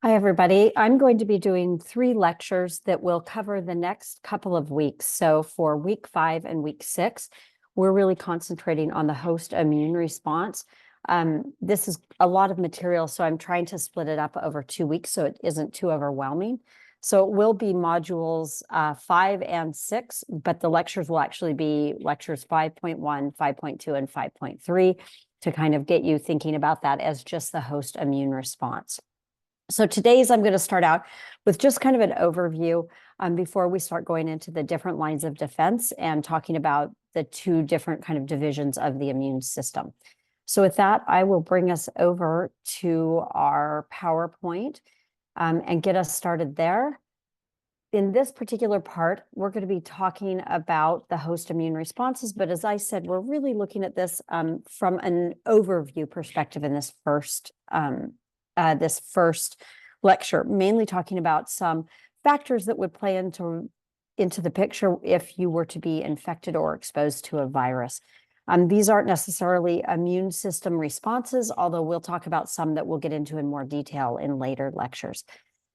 Hi, everybody. I'm going to be doing 3 lectures that will cover the next couple of weeks. So for week 5 and week 6, we're really concentrating on the host immune response. This is a lot of material, so I'm trying to split it up over 2 weeks so it isn't too overwhelming. So it will be modules 5 and 6, but the lectures will actually be lectures 5.1, 5.2, and 5.3 to kind of get you thinking about that as just the host immune response. So today's I'm going to start out with just kind of an overview before we start going into the different lines of defense and talking about the 2 different kind of divisions of the immune system. So with that, I will bring us over to our PowerPoint and get us started there. In this particular part, we're going to be talking about the host immune responses, but as I said, we're really looking at this from an overview perspective in this first lecture, mainly talking about some factors that would play into the picture if you were to be infected or exposed to a virus. These aren't necessarily immune system responses, although we'll talk about some that we'll get into in more detail in later lectures.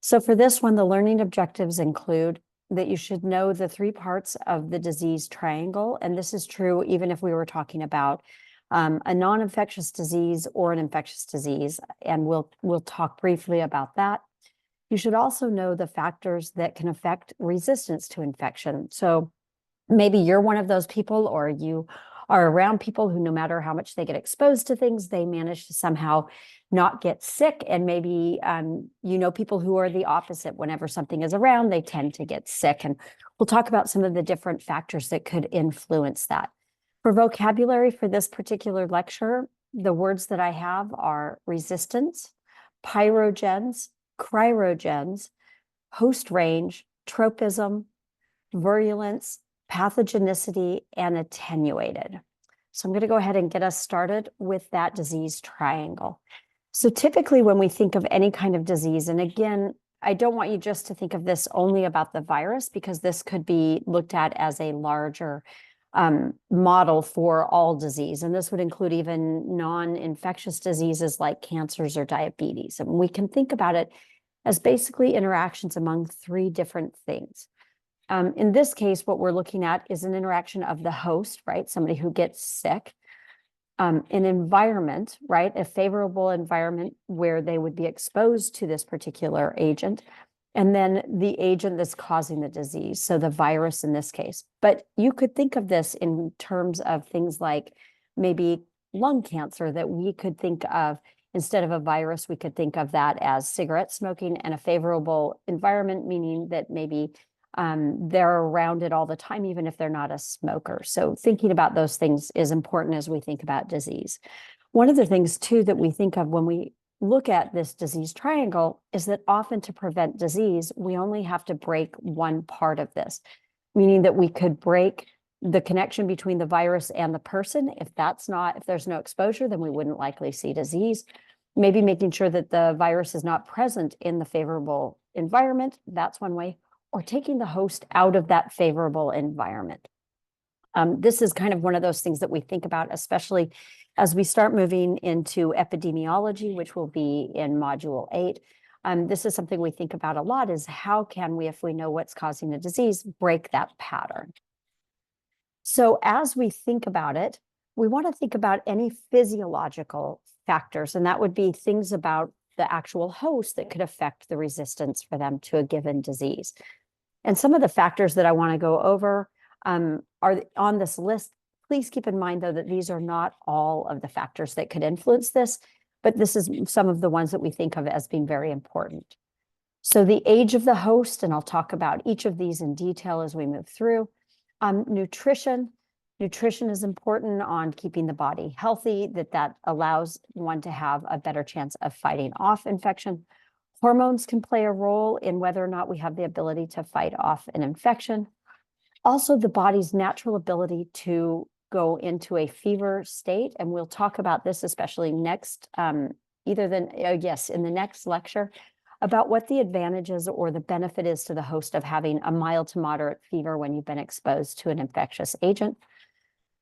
So for this one, the learning objectives include that you should know the 3 parts of the disease triangle, and this is true even if we were talking about a non-infectious disease or an infectious disease, and we'll talk briefly about that. You should also know the factors that can affect resistance to infection. So maybe you're one of those people, or you are around people who, no matter how much they get exposed to things, they manage to somehow not get sick. And maybe you know people who are the opposite. Whenever something is around, they tend to get sick. And we'll talk about some of the different factors that could influence that. For vocabulary for this particular lecture, the words that I have are resistance, pyrogens, cryogens, host range, tropism, virulence, pathogenicity, and attenuated. So I'm going to go ahead and get us started with that disease triangle. So typically when we think of any kind of disease, and again, I don't want you just to think of this only about the virus, because this could be looked at as a larger model for all disease. And this would include even non-infectious diseases like cancers or diabetes. And we can think about it as basically interactions among 3 different things. In this case, what we're looking at is an interaction of the host, right? Somebody who gets sick, an environment, right? A favorable environment where they would be exposed to this particular agent, and then the agent that's causing the disease, so the virus in this case. But you could think of this in terms of things like maybe lung cancer, that we could think of, instead of a virus, we could think of that as cigarette smoking, and a favorable environment, meaning that maybe they're around it all the time, even if they're not a smoker. So thinking about those things is important as we think about disease. One of the things, too, that we think of when we look at this disease triangle is that often to prevent disease, we only have to break one part of this, meaning that we could break the connection between the virus and the person. If there's no exposure, then we wouldn't likely see disease. Maybe making sure that the virus is not present in the favorable environment, that's one way, or taking the host out of that favorable environment. This is kind of one of those things that we think about, especially as we start moving into epidemiology, which will be in Module 8. This is something we think about a lot, is how can we, if we know what's causing the disease, break that pattern? So as we think about it, we want to think about any physiological factors, and that would be things about the actual host that could affect the resistance for them to a given disease. And some of the factors that I want to go over are on this list. Please keep in mind, though, that these are not all of the factors that could influence this, but this is some of the ones that we think of as being very important. So the age of the host, and I'll talk about each of these in detail as we move through. Nutrition. Nutrition is important on keeping the body healthy, that allows one to have a better chance of fighting off infection. Hormones can play a role in whether or not we have the ability to fight off an infection. Also, the body's natural ability to go into a fever state, and we'll talk about this especially next, in the next lecture, about what the advantages or the benefit is to the host of having a mild to moderate fever when you've been exposed to an infectious agent.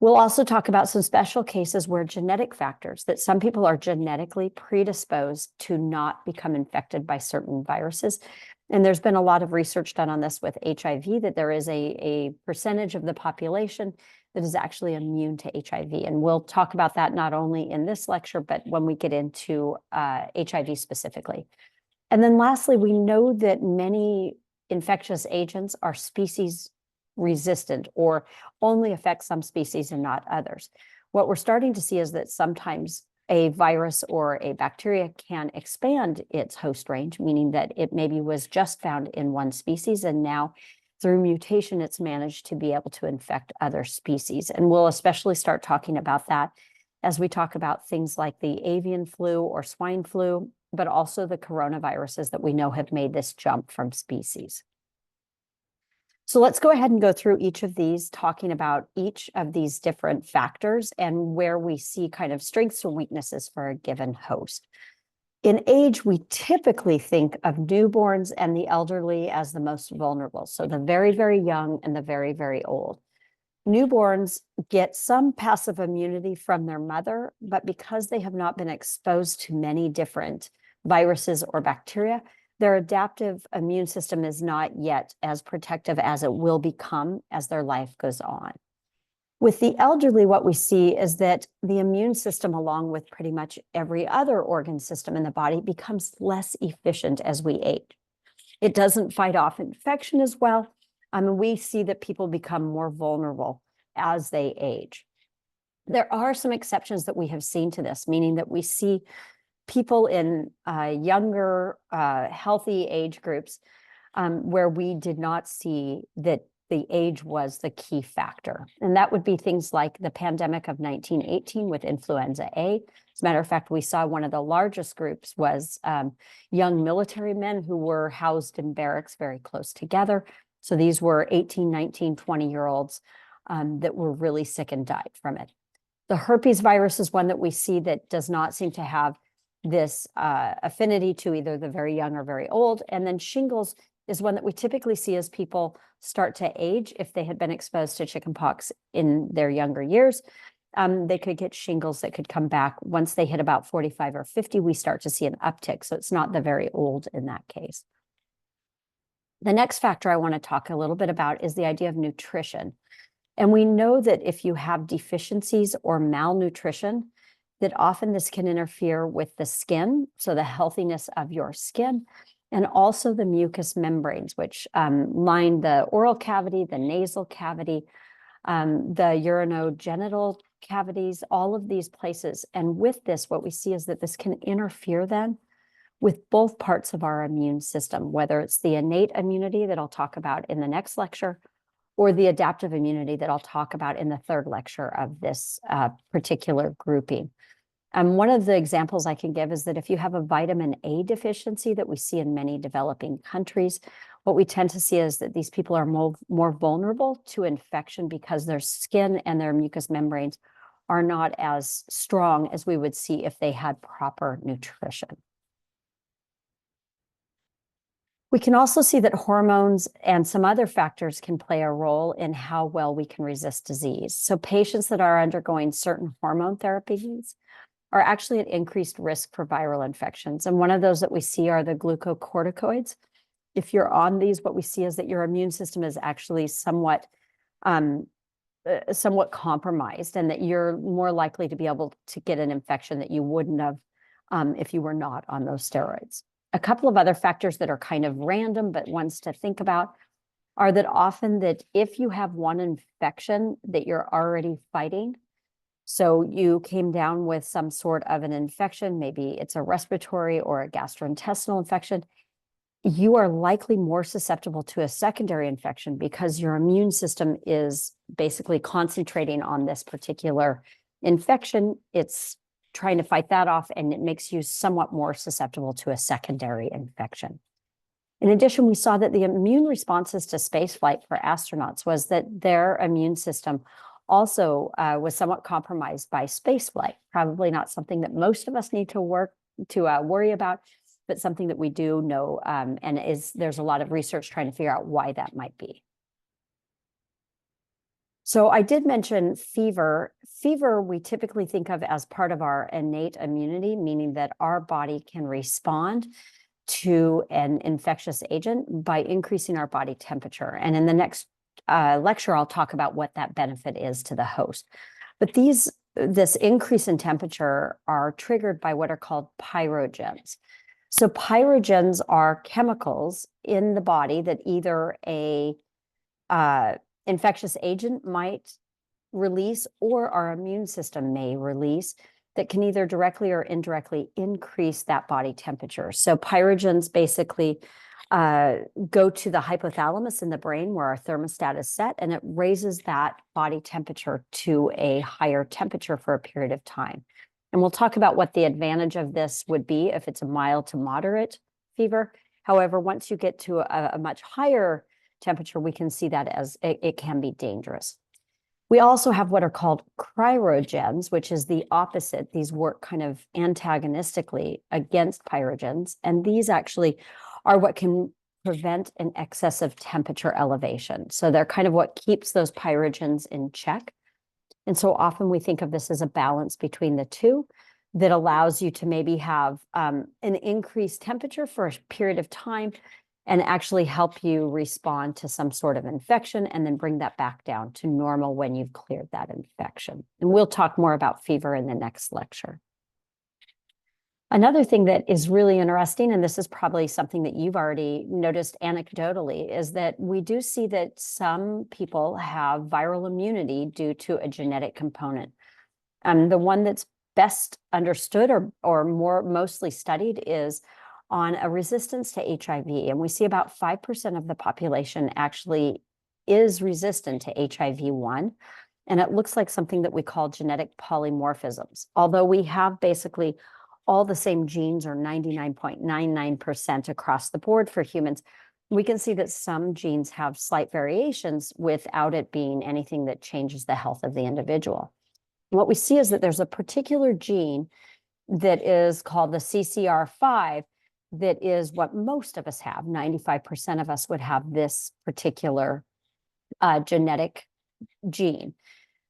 We'll also talk about some special cases where genetic factors, that some people are genetically predisposed to not become infected by certain viruses. And there's been a lot of research done on this with HIV, that there is a percentage of the population that is actually immune to HIV. And we'll talk about that not only in this lecture, but when we get into HIV specifically. And then lastly, we know that many infectious agents are species resistant or only affect some species and not others. What we're starting to see is that sometimes a virus or a bacteria can expand its host range, meaning that it maybe was just found in one species, and now through mutation, it's managed to be able to infect other species. And we'll especially start talking about that as we talk about things like the avian flu or swine flu, but also the coronaviruses that we know have made this jump from species. So let's go ahead and go through each of these, talking about each of these different factors and where we see kind of strengths or weaknesses for a given host. In age, we typically think of newborns and the elderly as the most vulnerable. So the very, very young and the very, very old. Newborns get some passive immunity from their mother, but because they have not been exposed to many different viruses or bacteria, their adaptive immune system is not yet as protective as it will become as their life goes on. With the elderly, what we see is that the immune system, along with pretty much every other organ system in the body, becomes less efficient as we age. It doesn't fight off infection as well. We see that people become more vulnerable as they age. There are some exceptions that we have seen to this, meaning that we see people in younger, healthy age groups where we did not see that the age was the key factor. And that would be things like the pandemic of 1918 with influenza A. As a matter of fact, we saw one of the largest groups was young military men who were housed in barracks very close together. So these were 18, 19, 20-year-olds that were really sick and died from it. The herpes virus is one that we see that does not seem to have this affinity to either the very young or very old. And then shingles is one that we typically see as people start to age. If they had been exposed to chickenpox in their younger years, they could get shingles that could come back. Once they hit about 45 or 50, we start to see an uptick. So it's not the very old in that case. The next factor I want to talk a little bit about is the idea of nutrition. And we know that if you have deficiencies or malnutrition, that often this can interfere with the skin, so the healthiness of your skin, and also the mucous membranes, which line the oral cavity, the nasal cavity, the urinogenital cavities, all of these places. And with this, what we see is that this can interfere then with both parts of our immune system, whether it's the innate immunity that I'll talk about in the next lecture, or the adaptive immunity that I'll talk about in the third lecture of this particular grouping. One of the examples I can give is that if you have a vitamin A deficiency that we see in many developing countries, what we tend to see is that these people are more vulnerable to infection because their skin and their mucous membranes are not as strong as we would see if they had proper nutrition. We can also see that hormones and some other factors can play a role in how well we can resist disease. So patients that are undergoing certain hormone therapies are actually at increased risk for viral infections. And one of those that we see are the glucocorticoids. If you're on these, what we see is that your immune system is actually somewhat compromised, and that you're more likely to be able to get an infection that you wouldn't have if you were not on those steroids. A couple of other factors that are kind of random, but ones to think about, are that often that if you have one infection that you're already fighting, so you came down with some sort of an infection, maybe it's a respiratory or a gastrointestinal infection, you are likely more susceptible to a secondary infection because your immune system is basically concentrating on this particular infection. It's trying to fight that off, and it makes you somewhat more susceptible to a secondary infection. In addition, we saw that the immune responses to spaceflight for astronauts was that their immune system also was somewhat compromised by spaceflight. Probably not something that most of us need to worry about, but something that we do know, and there's a lot of research trying to figure out why that might be. So I did mention fever. Fever, we typically think of as part of our innate immunity, meaning that our body can respond to an infectious agent by increasing our body temperature. And in the next lecture, I'll talk about what that benefit is to the host. But this increase in temperature are triggered by what are called pyrogens. So pyrogens are chemicals in the body that either a infectious agent might release or our immune system may release that can either directly or indirectly increase that body temperature. So pyrogens basically go to the hypothalamus in the brain where our thermostat is set, and it raises that body temperature to a higher temperature for a period of time. And we'll talk about what the advantage of this would be if it's a mild to moderate fever. However, once you get to a much higher temperature, we can see that as it can be dangerous. We also have what are called cryogens, which is the opposite. These work kind of antagonistically against pyrogens, and these actually are what can prevent an excessive temperature elevation. So they're kind of what keeps those pyrogens in check. And so often we think of this as a balance between the two that allows you to maybe have an increased temperature for a period of time and actually help you respond to some sort of infection and then bring that back down to normal when you've cleared that infection. And we'll talk more about fever in the next lecture. Another thing that is really interesting, and this is probably something that you've already noticed anecdotally, is that we do see that some people have viral immunity due to a genetic component. The one that's best understood or mostly studied is on a resistance to HIV. And we see about 5% of the population actually is resistant to HIV-1. And it looks like something that we call genetic polymorphisms. Although we have basically all the same genes, or 99.99% across the board for humans, we can see that some genes have slight variations without it being anything that changes the health of the individual. What we see is that there's a particular gene that is called the CCR5 that is what most of us have. 95% of us would have this particular genetic gene.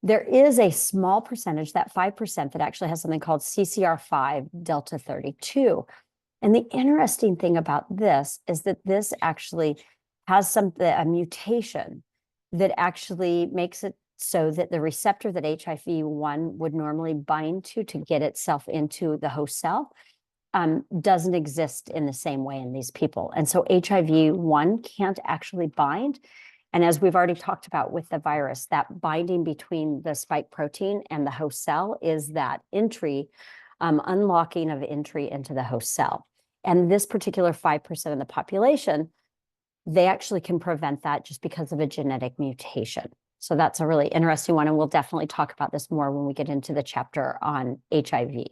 There is a small percentage, that 5%, that actually has something called CCR5 delta 32. And the interesting thing about this is that this actually has a mutation that actually makes it so that the receptor that HIV-1 would normally bind to get itself into the host cell doesn't exist in the same way in these people. And so HIV-1 can't actually bind. And as we've already talked about with the virus, that binding between the spike protein and the host cell is that entry, unlocking of entry into the host cell. And this particular 5% of the population, they actually can prevent that just because of a genetic mutation. So that's a really interesting one. And we'll definitely talk about this more when we get into the chapter on HIV.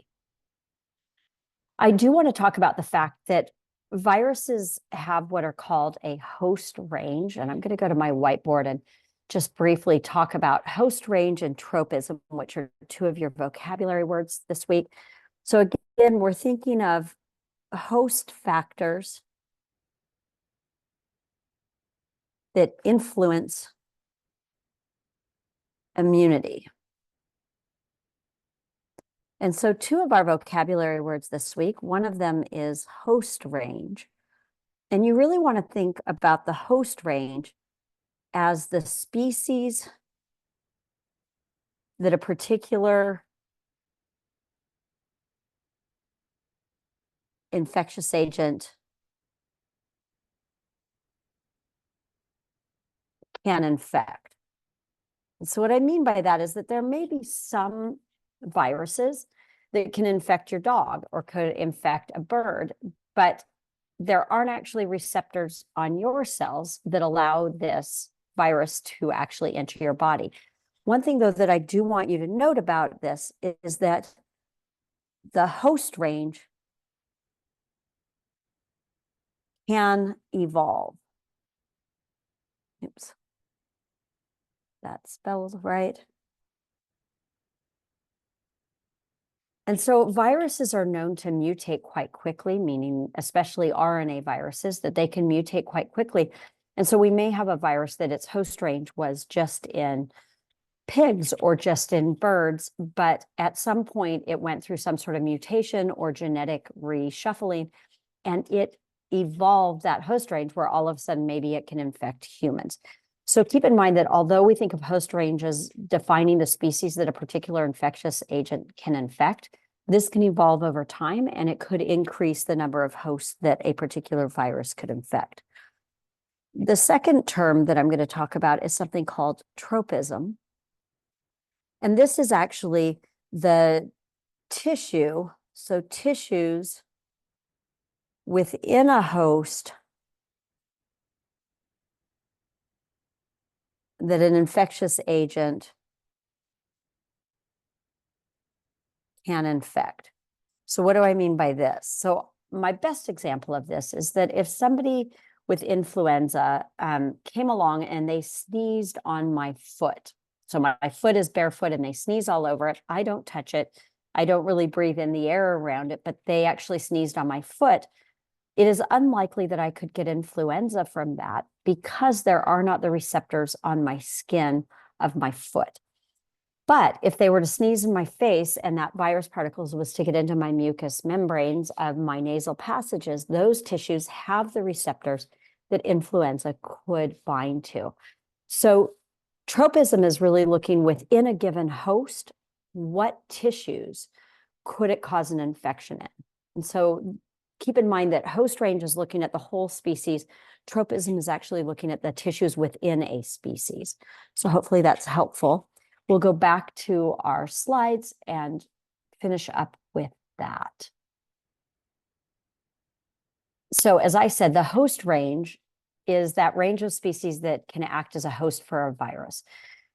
I do want to talk about the fact that viruses have what are called a host range. And I'm going to go to my whiteboard and just briefly talk about host range and tropism, which are two of your vocabulary words this week. So again, we're thinking of host factors that influence immunity. And so two of our vocabulary words this week, one of them is host range. And you really want to think about the host range as the species that a particular infectious agent can infect. And so what I mean by that is that there may be some viruses that can infect your dog or could infect a bird, but there aren't actually receptors on your cells that allow this virus to actually enter your body. One thing, though, that I do want you to note about this is that the host range can evolve. Oops. That spells right. And so viruses are known to mutate quite quickly, meaning especially RNA viruses, that they can mutate quite quickly. And so we may have a virus that its host range was just in pigs or just in birds, but at some point it went through some sort of mutation or genetic reshuffling, and it evolved that host range where all of a sudden maybe it can infect humans. So keep in mind that although we think of host range as defining the species that a particular infectious agent can infect, this can evolve over time, and it could increase the number of hosts that a particular virus could infect. The second term that I'm going to talk about is something called tropism. And this is actually the tissue, so tissues within a host that an infectious agent can infect. So what do I mean by this? So my best example of this is that if somebody with influenza came along and they sneezed on my foot, so my foot is barefoot and they sneeze all over it, I don't touch it, I don't really breathe in the air around it, but they actually sneezed on my foot, it is unlikely that I could get influenza from that because there are not the receptors on my skin of my foot. But if they were to sneeze in my face and that virus particles was to get into my mucous membranes of my nasal passages, those tissues have the receptors that influenza could bind to. So tropism is really looking within a given host, what tissues could it cause an infection in? And so keep in mind that host range is looking at the whole species. Tropism is actually looking at the tissues within a species. So hopefully that's helpful. We'll go back to our slides and finish up with that. So as I said, the host range is that range of species that can act as a host for a virus.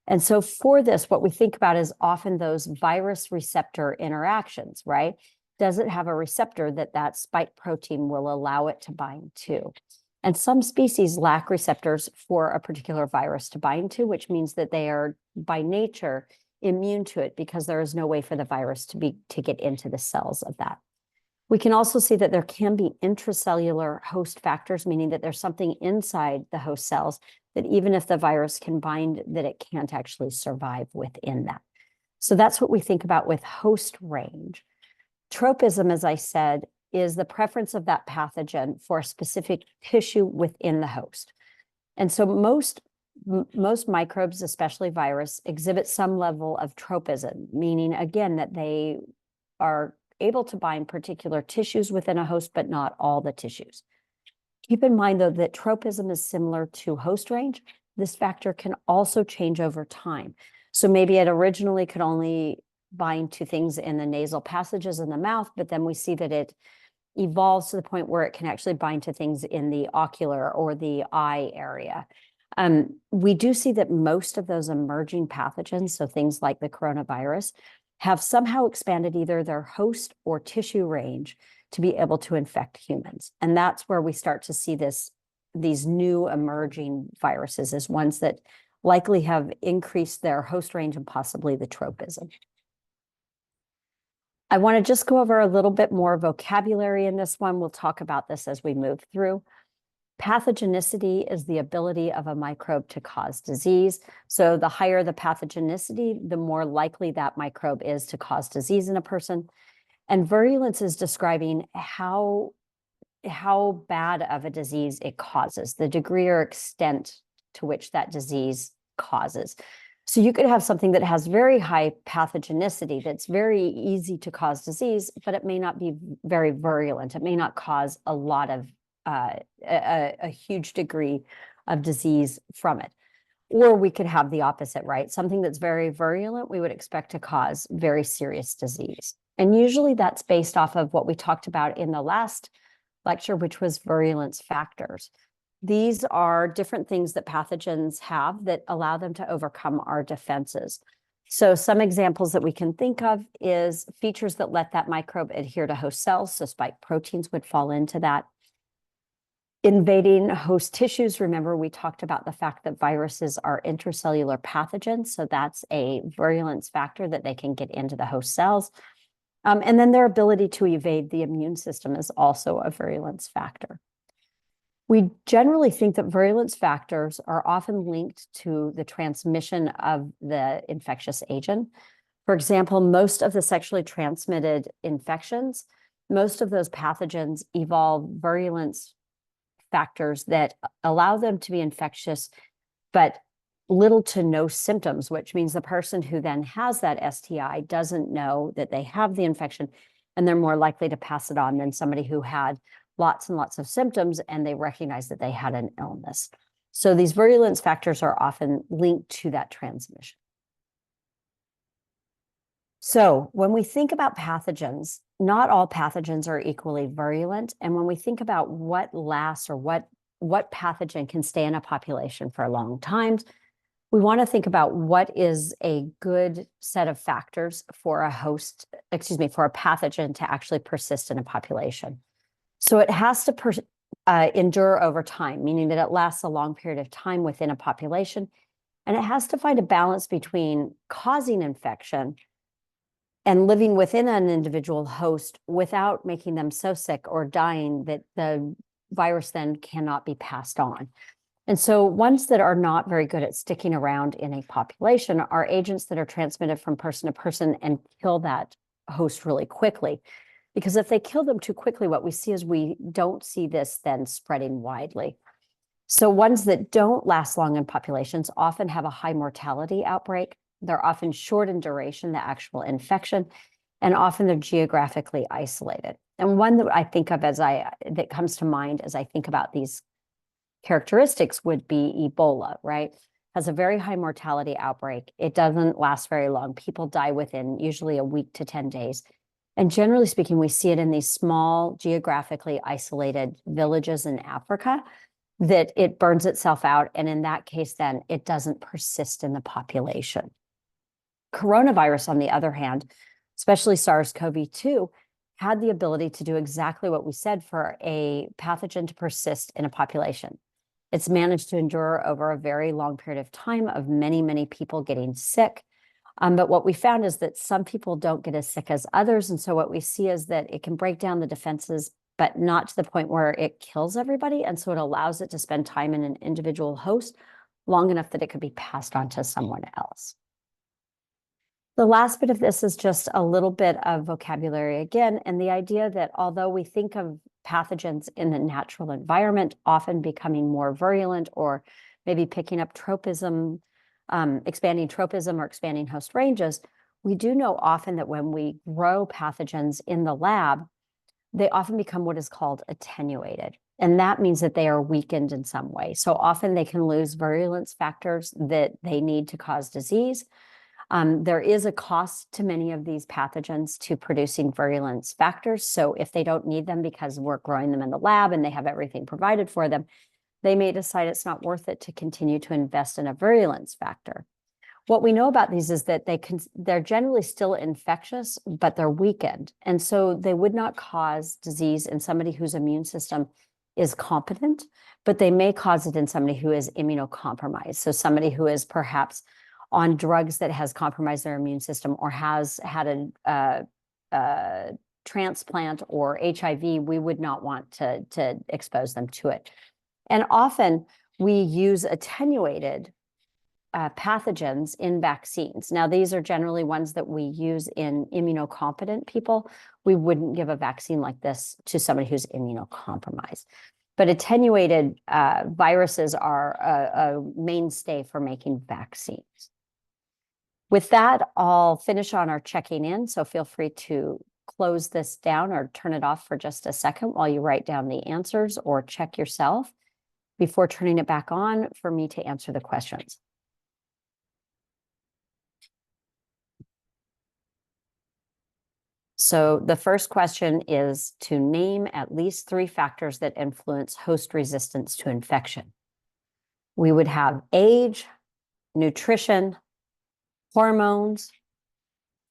And so for this, what we think about is often those virus receptor interactions, right? Does it have a receptor that spike protein will allow it to bind to? And some species lack receptors for a particular virus to bind to, which means that they are by nature immune to it because there is no way for the virus to get into the cells of that. We can also see that there can be intracellular host factors, meaning that there's something inside the host cells that even if the virus can bind, that it can't actually survive within that. So that's what we think about with host range. Tropism, as I said, is the preference of that pathogen for a specific tissue within the host. And so most microbes, especially virus, exhibit some level of tropism, meaning, again, that they are able to bind particular tissues within a host, but not all the tissues. Keep in mind, though, that tropism is similar to host range. This factor can also change over time. So maybe it originally could only bind to things in the nasal passages in the mouth, but then we see that it evolves to the point where it can actually bind to things in the ocular or the eye area. We do see that most of those emerging pathogens, so things like the coronavirus, have somehow expanded either their host or tissue range to be able to infect humans. And that's where we start to see these new emerging viruses as ones that likely have increased their host range and possibly the tropism. I want to just go over a little bit more vocabulary in this one. We'll talk about this as we move through. Pathogenicity is the ability of a microbe to cause disease. So the higher the pathogenicity, the more likely that microbe is to cause disease in a person. And virulence is describing how bad of a disease it causes, the degree or extent to which that disease causes. So you could have something that has very high pathogenicity that's very easy to cause disease, but it may not be very virulent. It may not cause a lot of a huge degree of disease from it. Or we could have the opposite, right? Something that's very virulent, we would expect to cause very serious disease. And usually that's based off of what we talked about in the last lecture, which was virulence factors. These are different things that pathogens have that allow them to overcome our defenses. So some examples that we can think of is features that let that microbe adhere to host cells. So spike proteins would fall into that. Invading host tissues. Remember, we talked about the fact that viruses are intracellular pathogens. So that's a virulence factor that they can get into the host cells. And then their ability to evade the immune system is also a virulence factor. We generally think that virulence factors are often linked to the transmission of the infectious agent. For example, most of the sexually transmitted infections, most of those pathogens evolve virulence factors that allow them to be infectious, but little to no symptoms, which means the person who then has that STI doesn't know that they have the infection, and they're more likely to pass it on than somebody who had lots and lots of symptoms and they recognize that they had an illness. So these virulence factors are often linked to that transmission. So when we think about pathogens, not all pathogens are equally virulent. And when we think about what lasts or what pathogen can stay in a population for a long time, we want to think about what is a good set of factors for a host, for a pathogen to actually persist in a population. So it has to endure over time, meaning that it lasts a long period of time within a population. And it has to find a balance between causing infection and living within an individual host without making them so sick or dying that the virus then cannot be passed on. And so ones that are not very good at sticking around in a population are agents that are transmitted from person to person and kill that host really quickly. Because if they kill them too quickly, what we see is we don't see this then spreading widely. So ones that don't last long in populations often have a high mortality outbreak. They're often short in duration, the actual infection, and often they're geographically isolated. And one that I think of that comes to mind as I think about these characteristics would be Ebola, right? Has a very high mortality outbreak. It doesn't last very long. People die within usually a week to 10 days. And generally speaking, we see it in these small, geographically isolated villages in Africa that it burns itself out. And in that case, then it doesn't persist in the population. Coronavirus, on the other hand, especially SARS-CoV-2, had the ability to do exactly what we said for a pathogen to persist in a population. It's managed to endure over a very long period of time of many, many people getting sick. But what we found is that some people don't get as sick as others. And so what we see is that it can break down the defenses, but not to the point where it kills everybody. And so it allows it to spend time in an individual host long enough that it could be passed on to someone else. The last bit of this is just a little bit of vocabulary again, and the idea that although we think of pathogens in the natural environment often becoming more virulent or maybe picking up tropism, expanding tropism or expanding host ranges, we do know often that when we grow pathogens in the lab, they often become what is called attenuated. And that means that they are weakened in some way. So often they can lose virulence factors that they need to cause disease. There is a cost to many of these pathogens to producing virulence factors. So if they don't need them because we're growing them in the lab and they have everything provided for them, they may decide it's not worth it to continue to invest in a virulence factor. What we know about these is that they're generally still infectious, but they're weakened. And so they would not cause disease in somebody whose immune system is competent, but they may cause it in somebody who is immunocompromised. So somebody who is perhaps on drugs that has compromised their immune system or has had a transplant or HIV, we would not want to expose them to it. And often we use attenuated pathogens in vaccines. Now, these are generally ones that we use in immunocompetent people. We wouldn't give a vaccine like this to somebody who's immunocompromised. But attenuated viruses are a mainstay for making vaccines. With that, I'll finish on our checking in. So feel free to close this down or turn it off for just a second while you write down the answers or check yourself before turning it back on for me to answer the questions. So the first question is to name at least 3 factors that influence host resistance to infection. We would have age, nutrition, hormones,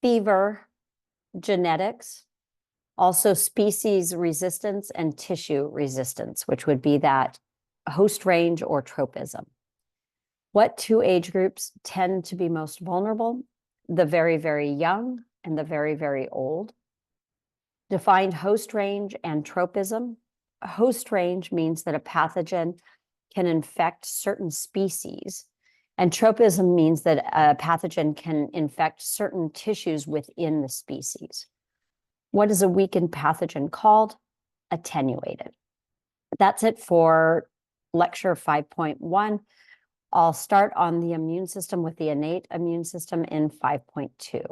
fever, genetics, also species resistance and tissue resistance, which would be that host range or tropism. What 2 age groups tend to be most vulnerable? The very, very young and the very, very old. Defined host range and tropism. host range means that a pathogen can infect certain species. And tropism means that a pathogen can infect certain tissues within the species. What is a weakened pathogen called? Attenuated. That's it for lecture 5.1. I'll start on the immune system with the innate immune system in 5.2.